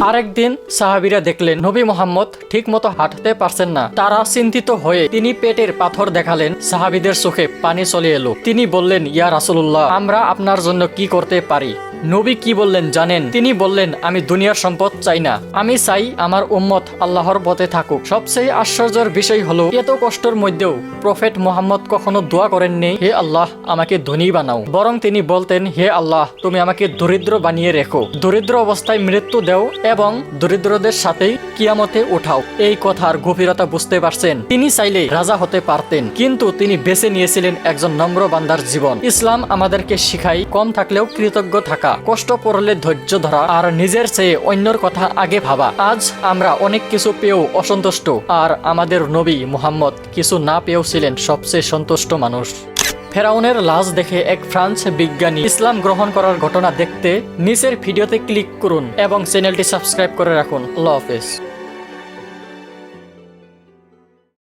আরেকদিন সাহাবীরা দেখলেন নবী মুহাম্মদ ঠিক মতো হাঁটতে পারছেন না। তারা চিন্তিত হয়ে তিনি পেটের পাথর দেখালেন। সাহাবীদের চোখে পানি চলে এলো। তিনি বললেন, ইয়া রাসূলুল্লাহ, আমরা আপনার জন্য কি করতে পারি? নবী কি বললেন জানেন? তিনি বললেন, আমি দুনিয়ার সম্পদ চাই না, আমি চাই আমার উম্মত আল্লাহর পথে থাকুক। সবচেয়ে আশ্চর্যের বিষয় হলো, এত কষ্টের মধ্যেও প্রফেট মুহাম্মদ কখনো দোয়া করেননি, হে আল্লাহ আমাকে ধনী বানাও। বরং তিনি বলতেন, হে আল্লাহ তুমি আমাকে দরিদ্র বানিয়ে রেখো, দরিদ্র অবস্থায় মৃত্যু দেও এবং দরিদ্রদের সাথেই কিয়ামতে উঠাও। এই কথার গভীরতা বুঝতে পারছেন? তিনি চাইলে রাজা হতে পারতেন, কিন্তু তিনি বেছে নিয়েছিলেন একজন নম্র বান্দার জীবন। ইসলাম আমাদেরকে শিখায় কম থাকলেও কৃতজ্ঞ থাকা, কষ্ট পড়লে ধৈর্য ধরা আর নিজের চেয়ে অন্যর কথা আগে ভাবা। আজ আমরা অনেক কিছু পেয়েও অসন্তুষ্ট, আর আমাদের নবী মুহাম্মদ কিছু না পেয়েও ছিলেন সবচেয়ে সন্তুষ্ট মানুষ। ফেরাউনের লাশ দেখে এক ফ্রান্স বিজ্ঞানী ইসলাম গ্রহণ করার ঘটনা দেখতে নিচের ভিডিওতে ক্লিক করুন এবং চ্যানেলটি সাবস্ক্রাইব করে রাখুন। আল্লাহ হাফেজ।